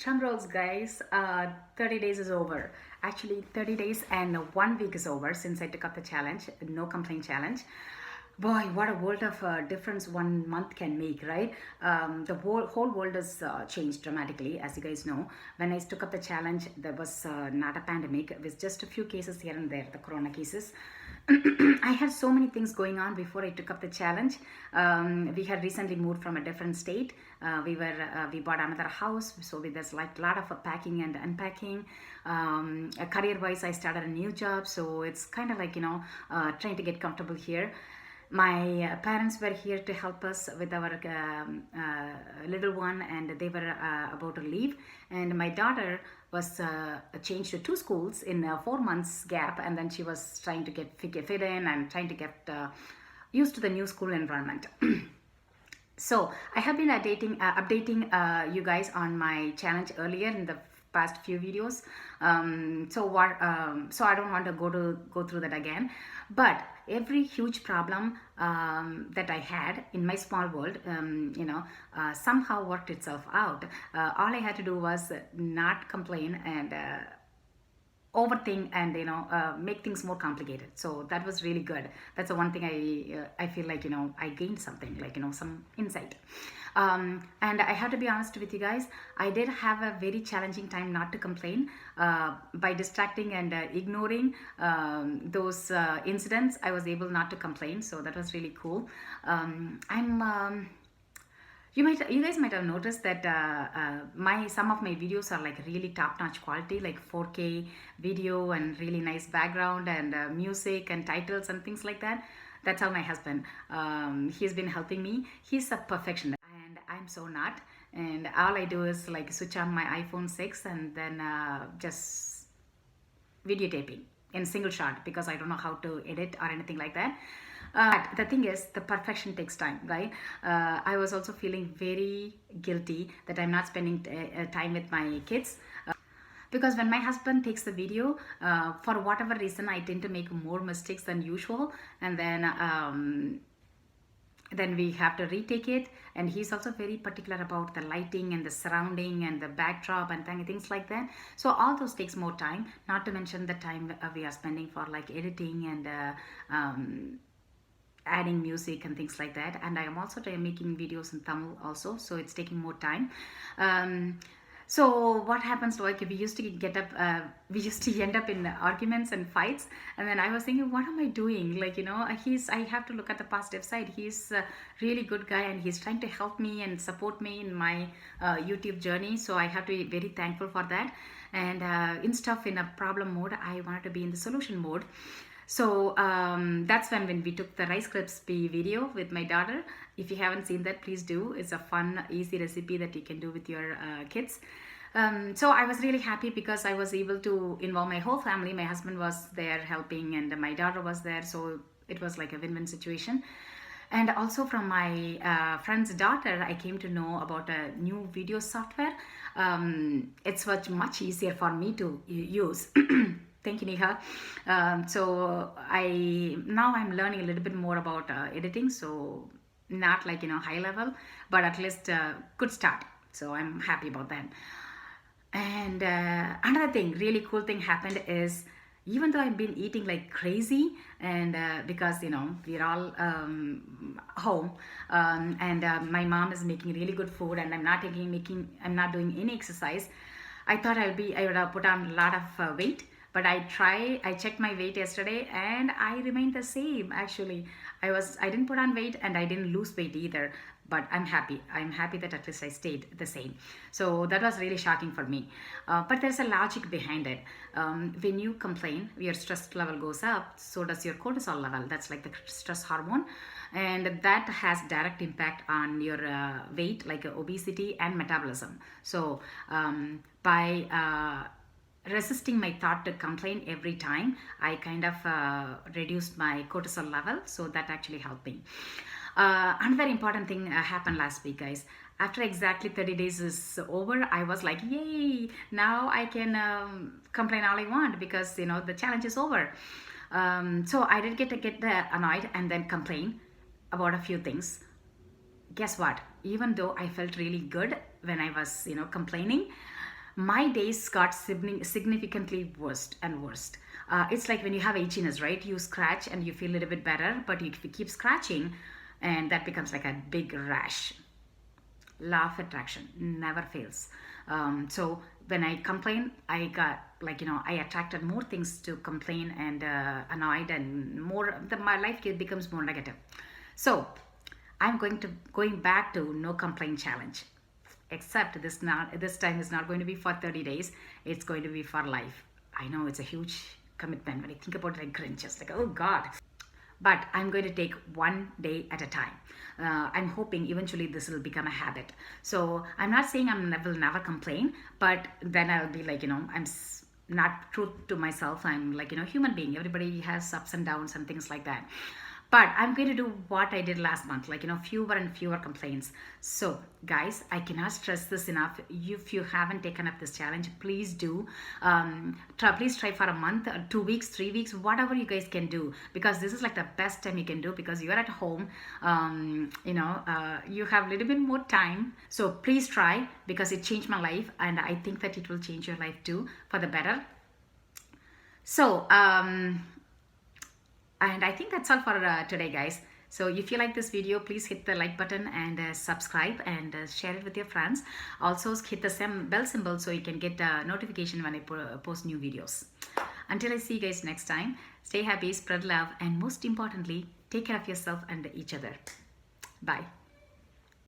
Drum rolls, guys. 30 days is over. Actually, 30 days and 1 week is over since I took up the challenge, no complaint challenge. Boy, what a world of difference 1 month can make, right? The whole world has changed dramatically, as you guys know. When I took up the challenge, there was not a pandemic. It was just a few cases here and there, the corona cases. I had so many things going on before I took up the challenge. We had recently moved from a different state. We bought another house, so there's like a lot of packing and unpacking. Career-wise, I started a new job, so it's kind of like trying to get comfortable here. My parents were here to help us with our little one, and they were about to leave. And my daughter was changed to two schools in a 4 months gap, and then she was trying to fit in and trying to get used to the new school environment. So I have been updating you guys on my challenge earlier in the past few videos. So I don't want to go through that again. But every huge problem that I had in my small world, somehow worked itself out. All I had to do was not complain and overthink and make things more complicated. So that was really good. That's the one thing I feel like I gained something, like some insight. And I have to be honest with you guys, I did have a very challenging time not to complain. By distracting and ignoring those incidents, I was able not to complain, so that was really cool. You guys might have noticed that some of my videos are like really top-notch quality, like 4K video and really nice background and music and titles and things like that. That's how my husband, he's been helping me. He's a perfectionist and I'm so not. And all I do is like switch on my iPhone 6 and then just videotaping in single shot, because I don't know how to edit or anything like that. But the thing is, the perfection takes time, right? I was also feeling very guilty that I'm not spending time with my kids. Because when my husband takes the video, for whatever reason, I tend to make more mistakes than usual. And then we have to retake it, and he's also very particular about the lighting and the surrounding and the backdrop and things like that. So all those takes more time, not to mention the time we are spending for like editing and adding music and things like that. And I am also making videos in Tamil also, so it's taking more time. So what happens, like we used to end up in arguments and fights, and then I was thinking, what am I doing? Like I have to look at the positive side. He's a really good guy, and he's trying to help me and support me in my YouTube journey. So I have to be very thankful for that. And instead of in a problem mode, I wanted to be in the solution mode. So that's when we took the rice crispy video with my daughter. If you haven't seen that, please do. It's a fun, easy recipe that you can do with your kids. So I was really happy because I was able to involve my whole family. My husband was there helping, and my daughter was there. So it was like a win-win situation. And also from my friend's daughter, I came to know about a new video software. It's much easier for me to use. Thank you, Neha. So I'm learning a little bit more about editing. So not like high level, but at least good start. So I'm happy about that. And another thing, really cool thing happened is, even though I've been eating like crazy, and because we're all home, and my mom is making really good food, and I'm not doing any exercise, I thought I would have put on a lot of weight. But I checked my weight yesterday, and I remained the same. Actually, I didn't put on weight, and I didn't lose weight either. But I'm happy that at least I stayed the same. So that was really shocking for me. But there's a logic behind it. When you complain, your stress level goes up, so does your cortisol level. That's like the stress hormone. And that has direct impact on your weight, like obesity and metabolism. So by resisting my thought to complain every time, I kind of reduced my cortisol level. So that actually helped me. Another important thing happened last week, guys. After exactly 30 days is over, I was like, yay, now I can complain all I want, because the challenge is over. So I did get annoyed and then complain about a few things. Guess what? Even though I felt really good when I was complaining, my days got significantly worse and worse. It's like when you have itchiness, right? You scratch and you feel a little bit better, but if you keep scratching, and that becomes like a big rash. Law of attraction never fails. So when I complain, I got like, I attracted more things to complain and annoyed, and my life becomes more negative. So I'm going back to no complaint challenge. Except this time is not going to be for 30 days. It's going to be for life. I know it's a huge commitment. When I think about it, I cringe. Just like, oh God. But I'm going to take one day at a time. I'm hoping eventually this will become a habit. So I'm not saying will never complain, but then I'll be like, not true to myself. I'm like, human being. Everybody has ups and downs and things like that. But I'm going to do what I did last month, like, fewer and fewer complaints. So, guys, I cannot stress this enough. If you haven't taken up this challenge, please do. Please try for a month, 2 weeks, 3 weeks, whatever you guys can do, because this is like the best time you can do, because you're at home. You have a little bit more time. So please try, because it changed my life, and I think that it will change your life too for the better. So, and I think that's all for today, guys. So if you like this video, please hit the like button and subscribe, and share it with your friends. Also hit the bell symbol so you can get a notification when I post new videos. Until I see you guys next time, stay happy, spread love, and most importantly, take care of yourself and each other. Bye.